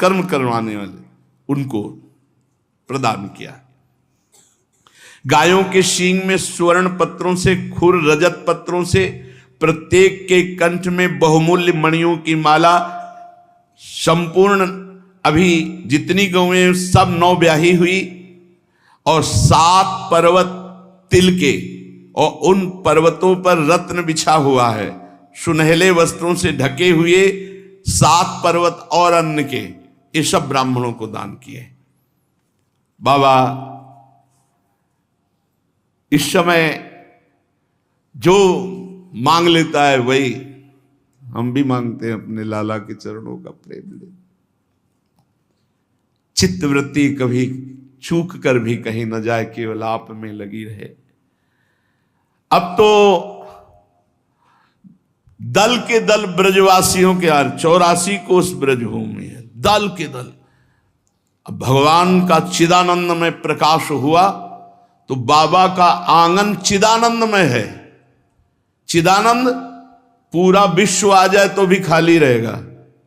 कर्म करवाने वाले, उनको प्रदान किया। गायों के सींग में स्वर्ण पत्रों से, खुर रजत पत्रों से, प्रत्येक के कंठ में बहुमूल्य मणियों की माला, संपूर्ण अभी जितनी गौएं सब 9 ब्याही हुई, और 7 पर्वत तिल के, और उन पर्वतों पर रत्न बिछा हुआ है, सुनहले वस्त्रों से ढके हुए 7 पर्वत और अन्न के, ये सब ब्राह्मणों को दान किए। बाबा इस समय जो मांग लेता है वही हम भी मांगते हैं, अपने लाला के चरणों का प्रेम ले। चित्तवृत्ति कभी चूक कर भी कहीं न जाए, केवल आप में लगी रहे। अब तो दल के दल ब्रजवासियों के 84 कोस ब्रजभूमि है, दल के दल। अब भगवान का चिदानंद में प्रकाश हुआ तो बाबा का आंगन चिदानंद में है। चिदानंद पूरा विश्व आ जाए तो भी खाली रहेगा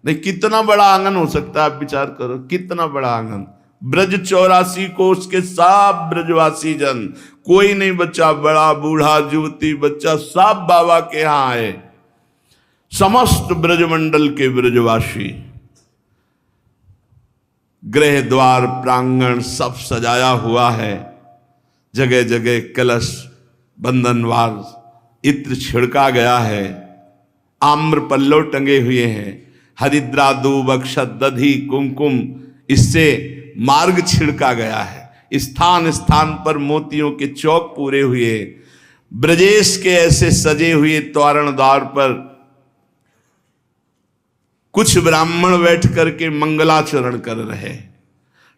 नहीं। कितना बड़ा आंगन हो सकता है, आप विचार करो, कितना बड़ा आंगन। ब्रज 84 कोस के सब ब्रजवासी जन, कोई नहीं बच्चा, बड़ा बूढ़ा युवती बच्चा, सब बाबा के यहां आए। समस्त ब्रजमंडल के ब्रजवासी, गृह द्वार प्रांगण सब सजाया हुआ है, जगह जगह कलश बंधनवार इत्र छिड़का गया है, आम्र पल्लव टंगे हुए हैं, हरिद्रा दूब अक्षत दधि कुमकुम, इससे मार्ग छिड़का गया है। स्थान स्थान पर मोतियों के चौक पूरे हुए, ब्रजेश के ऐसे सजे हुए तोरण द्वार पर कुछ ब्राह्मण बैठ करके मंगलाचरण कर रहे,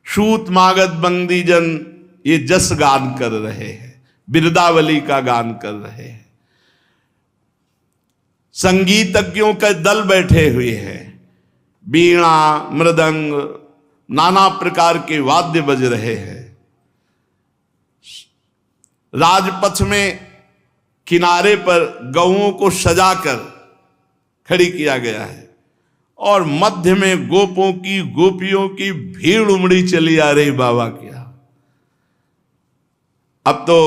सूत मागध बंदी जन ये जस गान कर रहे हैं, बिरदावली का गान कर रहे हैं। संगीतज्ञों का दल बैठे हुए हैं, बीणा मृदंग नाना प्रकार के वाद्य बज रहे हैं। राजपथ में किनारे पर गौओं को सजाकर खड़ी किया गया है, और मध्य में गोपों की गोपियों की भीड़ उमड़ी चली आ रही बाबा के यहां। अब तो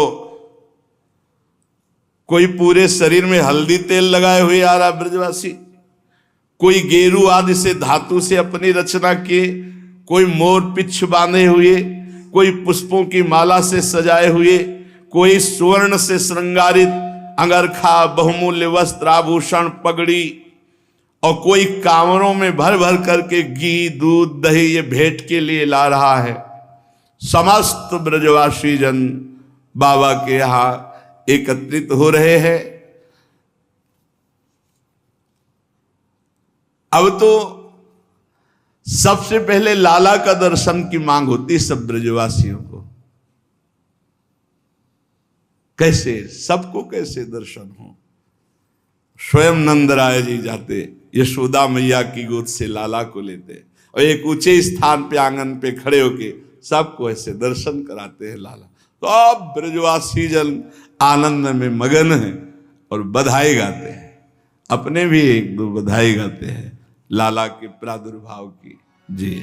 कोई पूरे शरीर में हल्दी तेल लगाए हुए आ रहा ब्रजवासी, कोई गेरू आदि से धातु से अपनी रचना किए, कोई मोर पिच्छ बांधे हुए, कोई पुष्पों की माला से सजाए हुए, कोई स्वर्ण से श्रृंगारित अंगरखा बहुमूल्य वस्त्र आभूषण पगड़ी, और कोई कांवरों में भर भर करके घी दूध दही ये भेंट के लिए ला रहा है। समस्त ब्रजवासी जन बाबा के यहां एकत्रित हो रहे हैं। अब तो सबसे पहले लाला का दर्शन की मांग होती सब ब्रजवासियों को। कैसे, सबको कैसे दर्शन हो। स्वयं नंदराय जी जाते, यशोदा मैया की गोद से लाला को लेते, और एक ऊंचे स्थान पे आंगन पे खड़े होके सबको ऐसे दर्शन कराते हैं लाला। तो अब ब्रजवासी जन आनंद में मगन है और बधाई गाते हैं, अपने भी 1-2 बधाई गाते हैं लाला के प्रादुर्भाव की। जी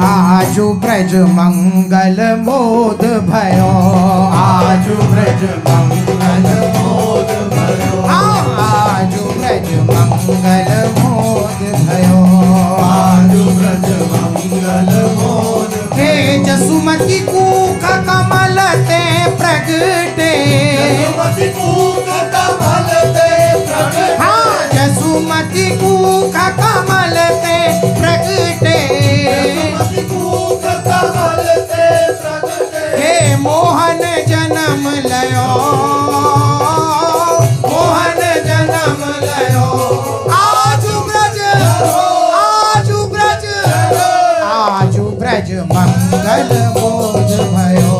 आजु ब्रज मंगल मोद भयो, आजु ब्रज मंगल मोद भयो, आजु ब्रज मंगल मोद भयो, आजु ब्रज मंगल मोद। हे जसुमती कूख कमल ते प्रगटे, जसुमती कूख कमल ते प्रगटे, हाँ जसुमती कूख कमल ते प्रगटे, जसुमती कूख कमल ते प्रगटे। हे मोहन जन्म लयो, मोहन जन्म लयो, आजु ब्रज, आजु ब्रज, आजु ब्रज मंगल मोद भयो,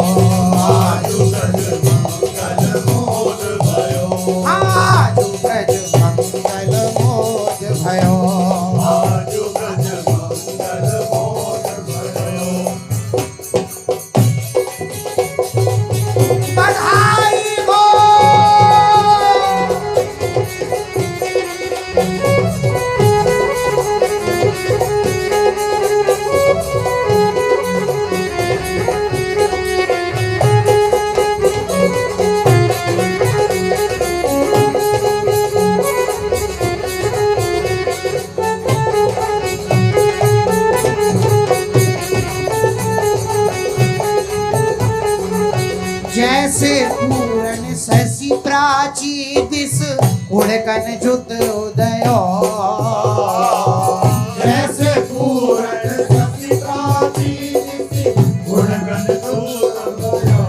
आजु ब्रज मंगल मोद भयो, आजु ब्रज मंगल मोद भयो, आजु ब्रज मंगल मोद भयो। बधाई हो जैसे पूरन शशि प्राची दिस उड़कन जुत उदयो जैसे पूरन शशि प्राची दिस उड़कन जुत उदयो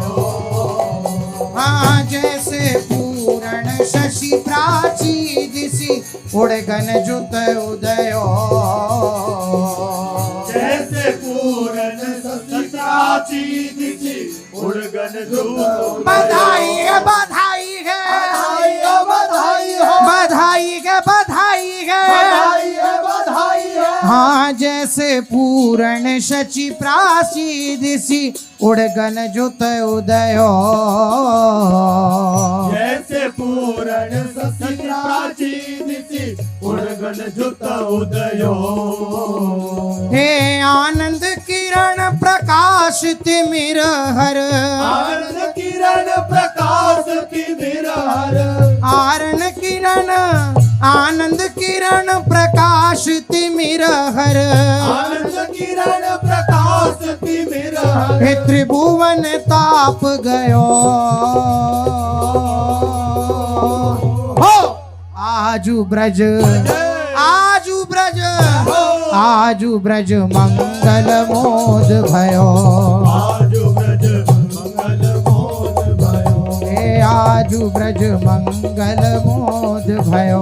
हाँ जैसे पूरण शशि प्राची दिसी उड़गन जुत उदयो जैसे पूरन शशि प्राची दिस उड़कन जुत बधाई है बधाई है बधाई हो बधाई है बधाई है बधाई है बधाई है हाँ जैसे पूरण शचि प्राची दिसी उड़गन जुत उदयो जैसे पूरन शशि प्राची दिस उड़गन जुत उदयो हे आनंद किरण प्रकाश तिमिर हर आनंद किरण प्रकाश तिमिर हर आरण किरण आनंद किरण प्रकाश तिमिर हर आनंद किरण प्रकाश तिमिर हर हे त्रिभुवन ताप गयो हो आजू ब्रज आजू ब्रज आजू ब्रज मंगल मोद भयो आजु ब्रज मंगल मोद भयो हे आजू ब्रज मंगल मोद भयो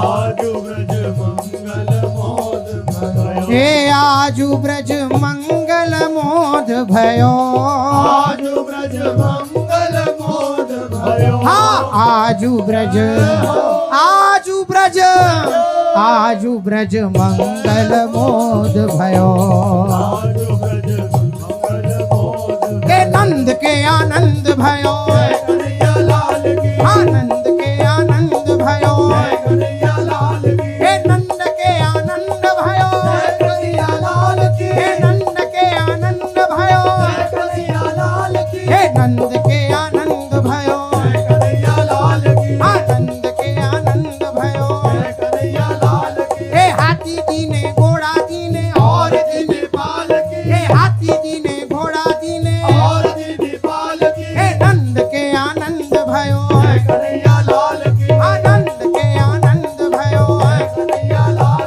आजु ब्रज मंगल मोद भयो हे आजू ब्रज मंगल मोद भयो आजु ब्रज मंगल मोद भयो हाँ आजू ब्रज आजू ब्रज आजू ब्रज मंगल मोद भयो आजु ब्रज मंगल मोद हे नंद के आनंद भयो कन्हैया लाल की आनंद के आनंद भयो कन्हैया लाल की हे नंद के आनंद भयो कन्हैया लाल की हे नंद के आनंद भयो कन्हैया लाल की हे नंद के आनंद भयो कन्हैया लाल की आनंद के आनंद भयो कन्हैया लाल की हे हाथी दीने घोड़ा दीने और दीने पाल की हे हाथी दीने घोड़ा दीने और दीदी पाल की हे नंद के आनंद भयो कन्हैया लाल की आनंद के आनंद भयो कन्हैया लाल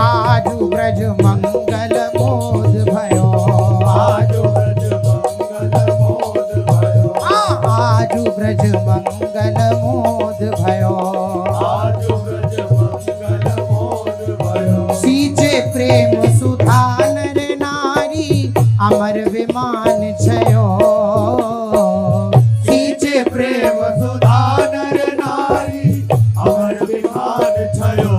आजू ब्रज मंगल मोद भयो आजु ब्रज मंगल मोद भयो आजू ब्रज मंगल मोद भयो आजु ब्रज मंगल मोद भयो सींचे प्रेम सुधा नर नारी अमर विमान छयो सींचे प्रेम सुधा नर नारी अमर विमान छयो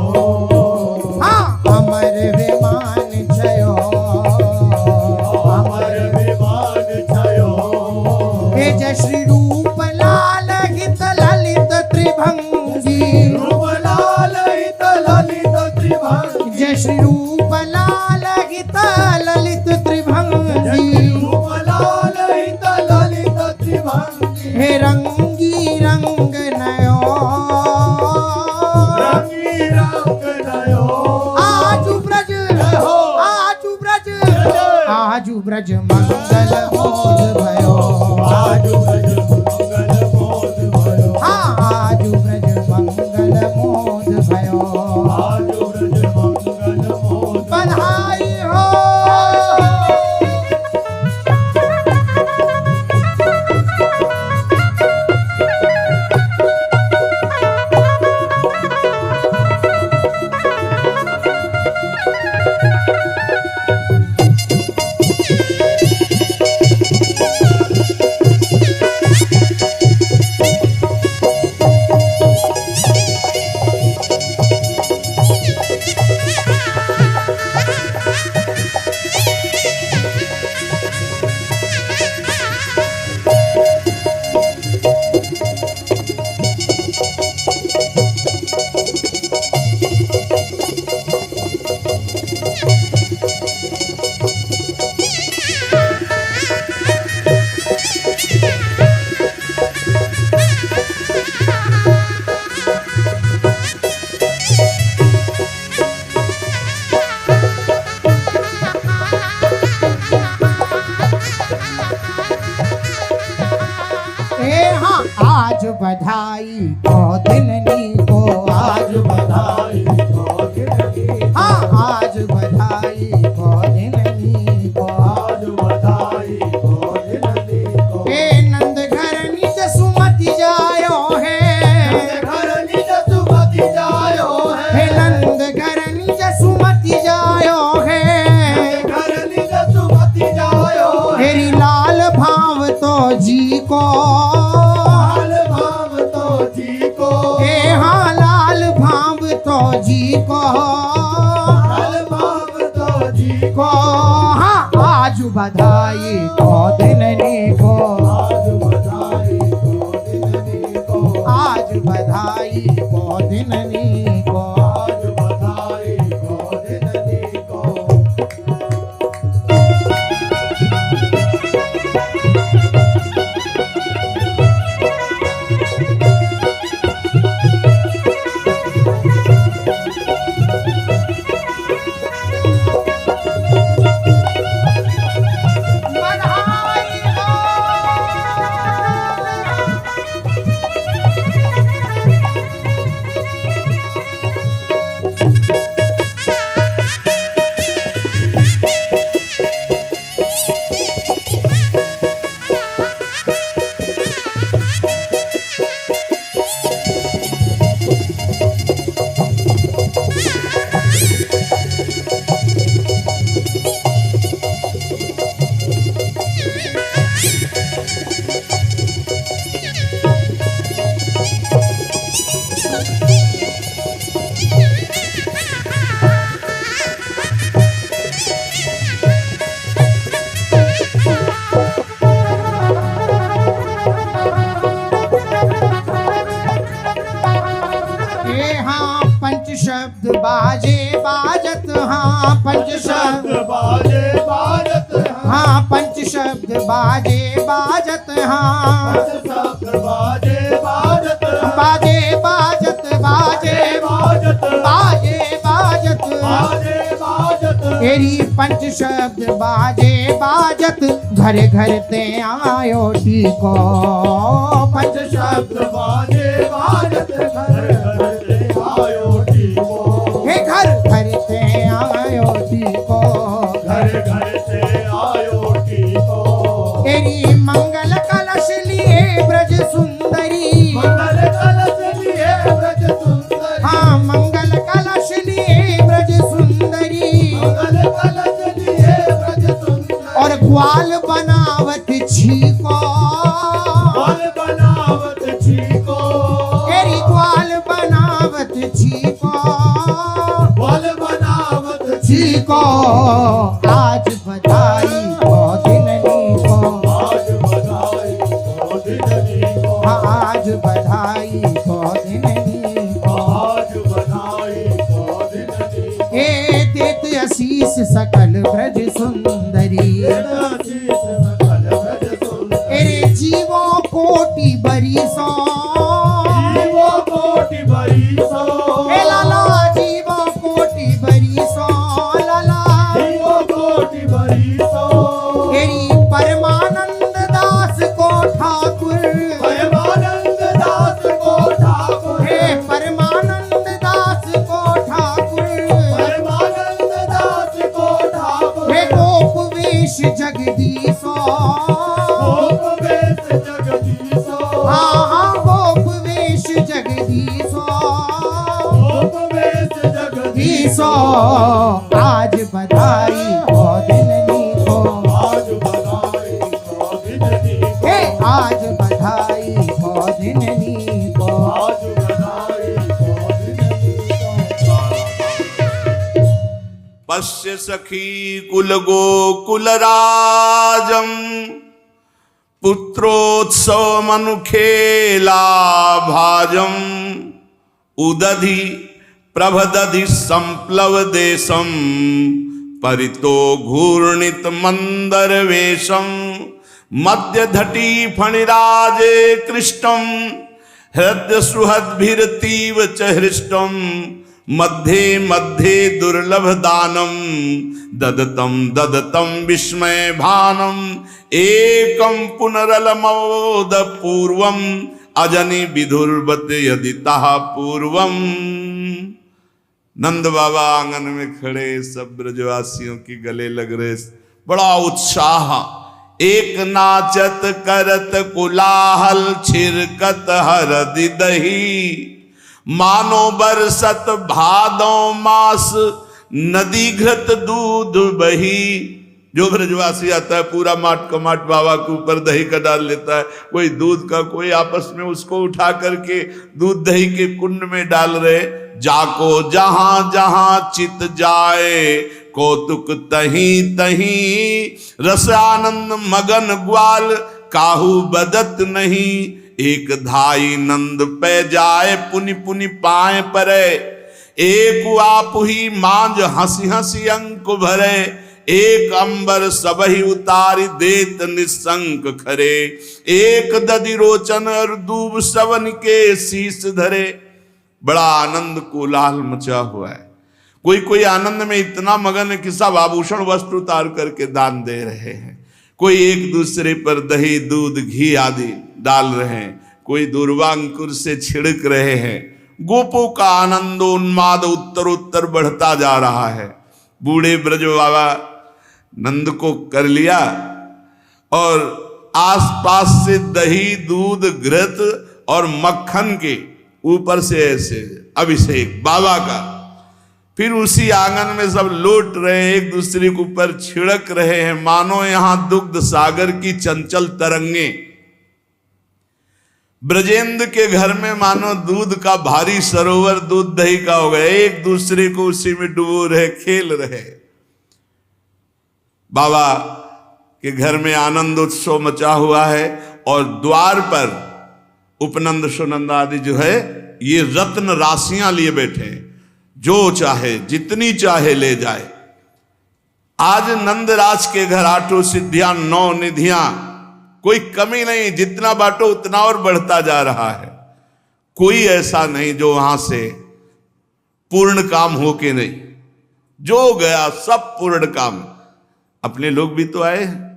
हाँ अमर विमान छयो अमर विमान छयो हे जय श्री रूप लाल हित ललित त्रिभंगी रूप लाल हित ललित त्रिभंगी जय श्री रूप लाल हित ललित त्रिभंगी रूप लाल हित ललित त्रिभंगी हे रंगी रंग नयो रंगी रंग नयो आजू ब्रज आजू ब्रज आजू ब्रज मंगल मोद भयो आजु ब्रज मंगल मोद भयो हाँ आजू ब्रज मंगल मोद भयो आजु ब्रज मंगल मोद बधाई हो आज बधाई को दिननी को आज बधाई को दिननी हाँ आज बधाई को दिननी को आज बधाई को दिननी को हे नंद घर निज सुमति जायो है घर निज सुमति जायो हे है नंद घर निज सुमति जायो है घर निज सुमति जायो है हेरी लाल भाव तो जी को लाल भाव तो जी को हे हाँ लाल भाव तो जी को लाल भाव तो जी को हाँ आज बधाई को दिननी को आज बधाई को दिननी को आज बधाई को दिननी को आज बधाई को दिननी को बधाई हो हे हाँ पंच शब्द बाजे बाजत हाँ पंच शब्द बाजे बाजत हाँ पंच शब्द बाजे बाजत हाँ शब्द बाजे बाजत बाजे बाजत बाजे बाजत बाजे बाजत बाजे बाजत तेरी पंच शब्द बाजे बाजत घर घर ते आयो टीको पंच शब्द बाजे बाजत घर घर से आयो टीको हे घर घर ते आयो टीको घर घर से आयो टीको तेरी मंगल कलश लिए ब्रज सुंदरी मंगल कलश लिए ब्रज सुंदरी हाँ मंगल कलश लिए ब्रज सुंदरी मंगल कलश लिए ब्रज सुंदरी और ग्वाल बनावत छीको बल बनावत छीको तेरी ग्वाल बनावत छीको बल बनावत छीको आज बधाई को दिननी को आज बधाई को दिननी को हाँ आज बधाई को दिननी को आज बधाई को दिननी को हे देत आशीष सकल ब्रज सुंदरी आशीष सकल ब्रज सुंदरी तेरे जीवों कोटि बरिसो जीवो कोटि बरिसो हे लाला जीवों कोटि बरिसो लाला जीवो कोटि बरिसो तेरी परमानंद दास को ठाकुर परमानंद दास को ठाकुर हे परमानंद दास को ठाकुर परमानंद दास को ठाकुर हे गोप वेश जगदीशो गोप वेश जगदीशो हाँ हाँ गोप वेश जगदीशो गोप वेश जगदीशो ईसो आज बधाई को दिननी को आज बधाई को दिननी को हे आज बधाई को दिननी को आज बधाई को दिननी को पश्य सखी कुल गोकुल राजम पुत्रोत्सव मनुखेला भाजम उदधि प्रभदधि संप्लव देशम परितो घूर्णित मंदर वेशम मध्य धटी फणिराजे कृष्टम हृदय सुहद्भिरतीव च हृष्टम मध्ये मध्ये दुर्लभ दानम ददतम ददतम विस्मय भानम एकम पुनरलमोद पूर्वम अजनी विधुर्वत यदि ताहा पूर्वम। नंद बाबा आंगन में खड़े, सब ब्रजवासियों की गले लग रहे, बड़ा उत्साह। एक नाचत करत कुलाहल, छिरकत हरदि दही। मानो बरसत भादों मास, नदी घृत दूध बही। जो ब्रजवासी आता है पूरा माट कमाट बाबा के ऊपर दही का डाल लेता है, कोई दूध का, कोई आपस में उसको उठा करके दूध दही के कुंड में डाल रहे। जाको जहां जहां चित जाए, कौतुक तहीं तहीं। रस आनंद मगन ग्वाल, काहू बदत नहीं। एक धाई नंद पे जाए, पुनि पुनि पाए परे। एक आप ही मांझ हंसी हंसी अंक भरे। एक अंबर सबही उतारी, देत निसंक खरे। एक दधि रोचन और दूब सवन के शीस धरे। बड़ा आनंद कोलाहल मचा हुआ है। कोई कोई आनंद में इतना मगन है कि सब आभूषण वस्त्र उतार करके दान दे रहे हैं। कोई एक दूसरे पर दही दूध घी आदि डाल रहे हैं, कोई दूर्वांकुर से छिड़क रहे हैं। गोपों का आनंदोन्माद उत्तर उत्तर बढ़ता जा रहा है। बूढ़े ब्रज बाबा नंद को कर लिया और आसपास से दही दूध घृत और मक्खन के ऊपर से ऐसे अभिषेक बाबा का। फिर उसी आंगन में सब लौट रहे हैं, एक दूसरे के ऊपर छिड़क रहे हैं, मानो यहां दुग्ध सागर की चंचल तरंगे। ब्रजेंद्र के घर में मानो दूध का भारी सरोवर दूध दही का हो गया, एक दूसरे को उसी में डुबो रहे, खेल रहे। बाबा के घर में आनंद उत्सव मचा हुआ है और द्वार पर उपनंद सुनंद आदि जो है ये रत्न राशियां लिए बैठे हैं, जो चाहे जितनी चाहे ले जाए। आज नंदराज के घर 8 सिद्धियां 9 निधियां, कोई कमी नहीं, जितना बांटो उतना और बढ़ता जा रहा है। कोई ऐसा नहीं जो वहां से पूर्ण काम हो के नहीं, जो गया सब पूर्ण काम। अपने लोग भी तो आए हैं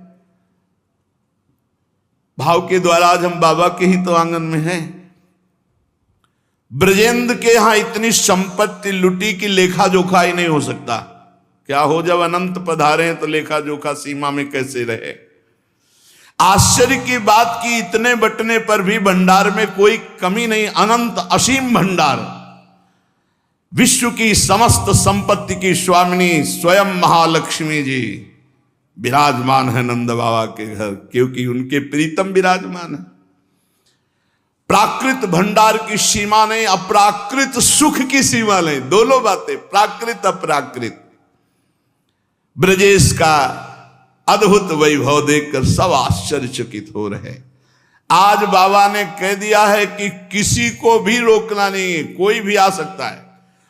भाव के द्वारा, आज हम बाबा के ही तो आंगन में हैं। ब्रजेंद्र के यहां इतनी संपत्ति लुटी की लेखा जोखा ही नहीं हो सकता। क्या हो, जब अनंत पधारे हैं तो लेखा जोखा सीमा में कैसे रहे। आश्चर्य की बात की इतने बटने पर भी भंडार में कोई कमी नहीं, अनंत असीम भंडार। विश्व की समस्त संपत्ति की स्वामिनी स्वयं महालक्ष्मी जी विराजमान है नंद बाबा के घर, क्योंकि उनके प्रीतम विराजमान है। प्राकृत भंडार की सीमा नहीं, अप्राकृत सुख की सीमा नहीं, दोनों बातें, प्राकृत अप्राकृत। ब्रजेश का अद्भुत वैभव देखकर सब आश्चर्यचकित हो रहे। आज बाबा ने कह दिया है कि किसी को भी रोकना नहीं है, कोई भी आ सकता है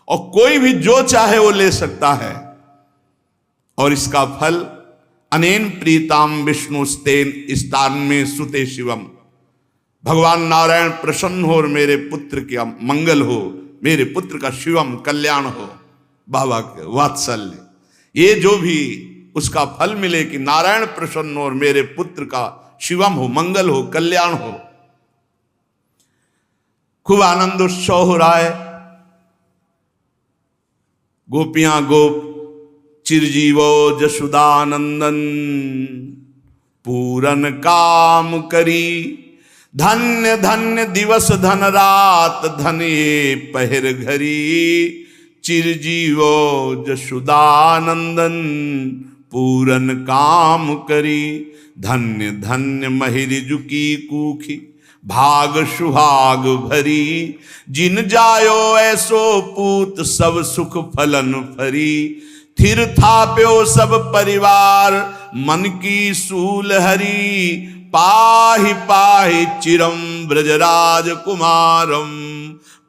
और कोई भी जो चाहे वो ले सकता है। और इसका फल अनेन प्रीताम विष्णुस्तेन स्थान में सुते शिवम। भगवान नारायण प्रसन्न हो और मेरे पुत्र का मंगल हो, मेरे पुत्र का शिवम कल्याण हो। बाबा के वात्सल्य, ये जो भी उसका फल मिले कि नारायण प्रसन्न हो और मेरे पुत्र का शिवम हो, मंगल हो, कल्याण हो। खूब आनंद उत्सव हो रहा है। गोपियां गोप चिरजीवो जसुदानंदन, पूरन काम करी। धन्य धन्य दिवस धन रात, धन ये पहर घरी। चिरजीवो जसुदानंदन, पूरन काम करी। धन्य धन्य महिरिजु की कूखी, भाग सुहाग भरी। जिन जायो ऐसो पूत, सब सुख फलन फरी। थिर थाप्यो सब परिवार, मन की सूल हरी। पाहि पाहि चिरम ब्रजराज कुमारम,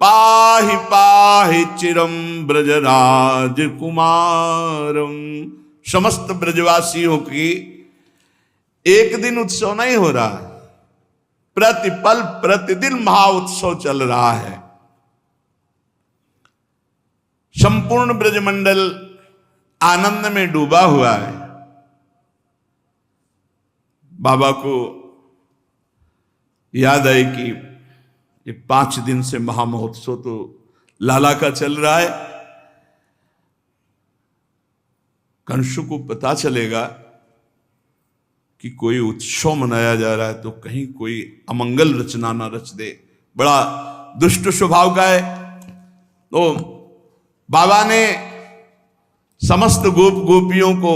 पाहि पाहि चिरम ब्रजराज कुमारम। समस्त ब्रजवासियों की एक दिन उत्सव नहीं हो रहा है, प्रतिपल प्रतिदिन महाउत्सव चल रहा है। संपूर्ण ब्रजमंडल आनंद में डूबा हुआ है। बाबा को याद आई कि ये 5 दिन से महामहोत्सव तो लाला का चल रहा है। कंस को पता चलेगा कि कोई उत्सव मनाया जा रहा है तो कहीं कोई अमंगल रचना ना रच दे, बड़ा दुष्ट स्वभाव का है। तो बाबा ने समस्त गोप गोपियों को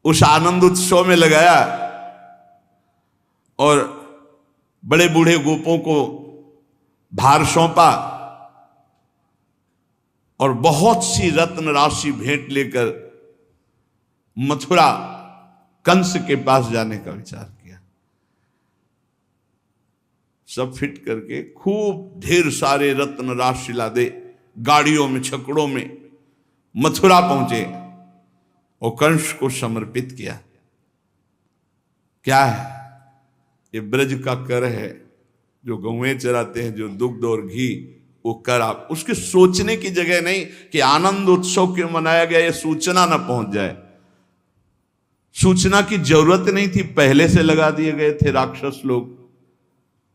उस आनंद उत्सव में लगाया और बड़े बूढ़े गोपों को भार सौंपा और बहुत सी रत्न राशि भेंट लेकर मथुरा कंस के पास जाने का विचार किया। सब फिट करके खूब ढेर सारे रत्न राशि लादे, गाड़ियों में छकड़ों में मथुरा पहुंचे और कंस को समर्पित किया। क्या है ये? ब्रज का कर है, जो गौएं चराते हैं, जो दुग्ध और घी, वो कर। आप उसके सोचने की जगह नहीं कि आनंद उत्सव क्यों मनाया गया, ये सूचना ना पहुंच जाए। सूचना की जरूरत नहीं थी, पहले से लगा दिए गए थे राक्षस लोग।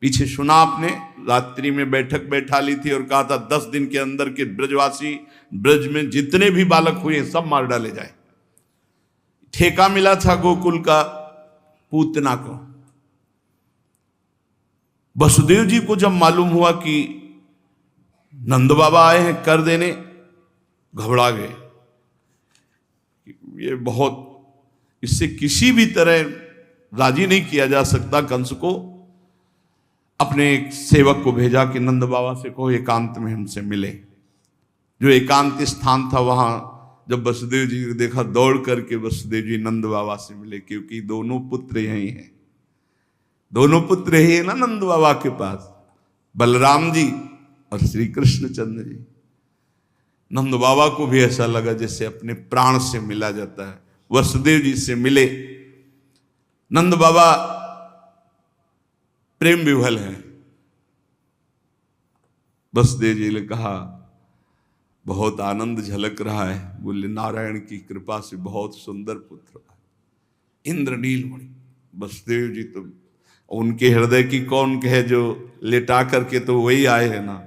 पीछे सुना आपने, रात्रि में बैठक बैठा ली थी और कहा था 10 दिन के अंदर के ब्रजवासी, ब्रज में जितने भी बालक हुए सब मार डाले जाए। ठेका मिला था गोकुल का पूतना को। वसुदेव जी को जब मालूम हुआ कि नंद बाबा आए हैं कर देने, घबरा गए। ये बहुत, इससे किसी भी तरह राजी नहीं किया जा सकता कंस को। अपने एक सेवक को भेजा कि नंद बाबा से कहो एकांत में हमसे मिले। जो एकांत स्थान था वहां जब वसुदेव जी को देखा, दौड़ करके वसुदेव जी नंद बाबा से मिले, क्योंकि दोनों पुत्र यही हैं। दोनों पुत्र यही है ना नंद बाबा के पास, बलराम जी और श्री कृष्णचंद्र जी। नंद बाबा को भी ऐसा लगा जैसे अपने प्राण से मिला जाता है। वसुदेव जी से मिले। नंद बाबा प्रेम विह्वल हैं। वसुदेव जी ने कहा बहुत आनंद झलक रहा है। बोले नारायण की कृपा से बहुत सुंदर पुत्र है, इंद्रनील मणि। वसुदेव जी तो उनके हृदय की कौन कहे, जो लेटा करके तो वही आए हैं ना,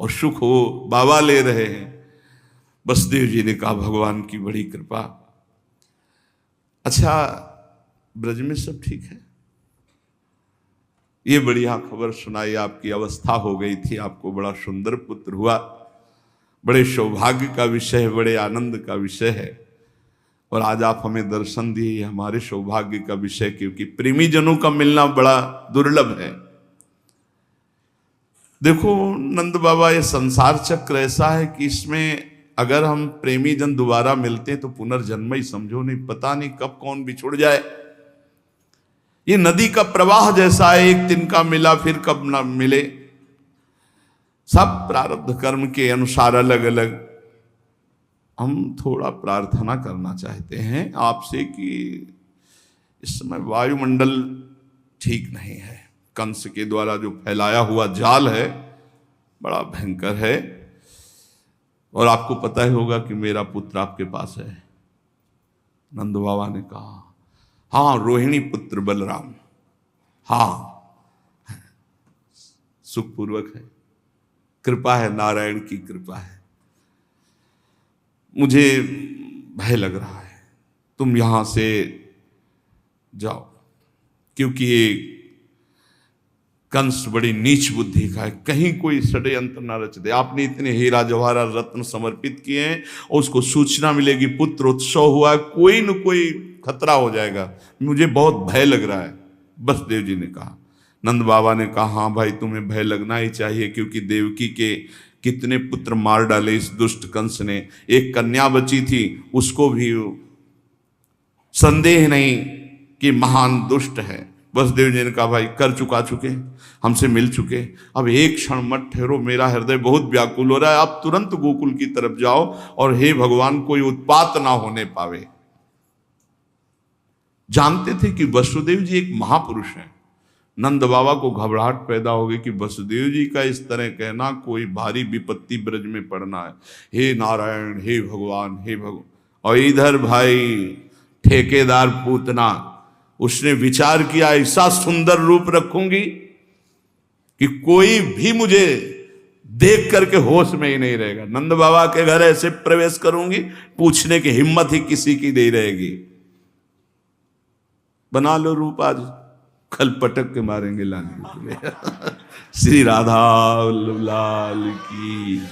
और सुख हो बाबा ले रहे हैं। वसुदेव जी ने कहा भगवान की बड़ी कृपा। अच्छा, ब्रज में सब ठीक है? ये बढ़िया खबर सुनाई, आपकी अवस्था हो गई थी, आपको बड़ा सुंदर पुत्र हुआ। बड़े सौभाग्य का विषय है, बड़े आनंद का विषय है। और आज आप हमें दर्शन दिए, हमारे सौभाग्य का विषय, क्योंकि प्रेमी जनों का मिलना बड़ा दुर्लभ है। देखो नंद बाबा, ये संसार चक्र ऐसा है कि इसमें अगर हम प्रेमी जन दोबारा मिलते हैं तो पुनर्जन्म ही समझो, नहीं पता नहीं कब कौन बिछुड़ जाए। ये नदी का प्रवाह जैसा है, एक दिन का मिला फिर कब ना मिले। सब प्रारब्ध कर्म के अनुसार अलग अलग। हम थोड़ा प्रार्थना करना चाहते हैं आपसे कि इस समय वायुमंडल ठीक नहीं है। कंस के द्वारा जो फैलाया हुआ जाल है बड़ा भयंकर है। और आपको पता ही होगा कि मेरा पुत्र आपके पास है। नंद बाबा ने कहा हाँ, रोहिणी पुत्र बलराम, हाँ सुखपूर्वक है, कृपा है, नारायण की कृपा है। मुझे भय लग रहा है, तुम यहां से जाओ, क्योंकि ये कंस बड़ी नीच बुद्धि का है, कहीं कोई षड्यंत्र ना रच दे। आपने इतने हीरा जवाहरात रत्न समर्पित किए हैं और उसको सूचना मिलेगी पुत्र उत्सव हुआ है, कोई न कोई खतरा हो जाएगा, मुझे बहुत भय लग रहा है। वसुदेव जी ने कहा। नंद बाबा ने कहा हाँ भाई, तुम्हें भय लगना ही चाहिए, क्योंकि देवकी के कितने पुत्र मार डाले इस दुष्ट कंस ने। एक कन्या बची थी, उसको भी संदेह नहीं कि महान दुष्ट है। वसुदेव जी ने कहा भाई कर चुके, हमसे मिल चुके, अब एक क्षण मत ठहरो, मेरा हृदय बहुत व्याकुल हो रहा है। आप तुरंत गोकुल की तरफ जाओ और हे भगवान कोई उत्पात ना होने पावे। जानते थे कि वसुदेव जी एक महापुरुष हैं। नंद बाबा को घबराहट पैदा हो गई कि वसुदेव जी का इस तरह कहना कोई भारी विपत्ति ब्रज में पड़ना है। हे नारायण, हे भगवान, हे भगवान। और इधर भाई ठेकेदार पूतना, उसने विचार किया ऐसा सुंदर रूप रखूंगी कि कोई भी मुझे देख करके होश में ही नहीं रहेगा। नंद बाबा के घर ऐसे प्रवेश करूंगी, पूछने की हिम्मत ही किसी की नहीं रहेगी। बना लो रूप, आज कल पटक के मारेंगे लाने के लिए। श्री राधा वल्लभ लाल की।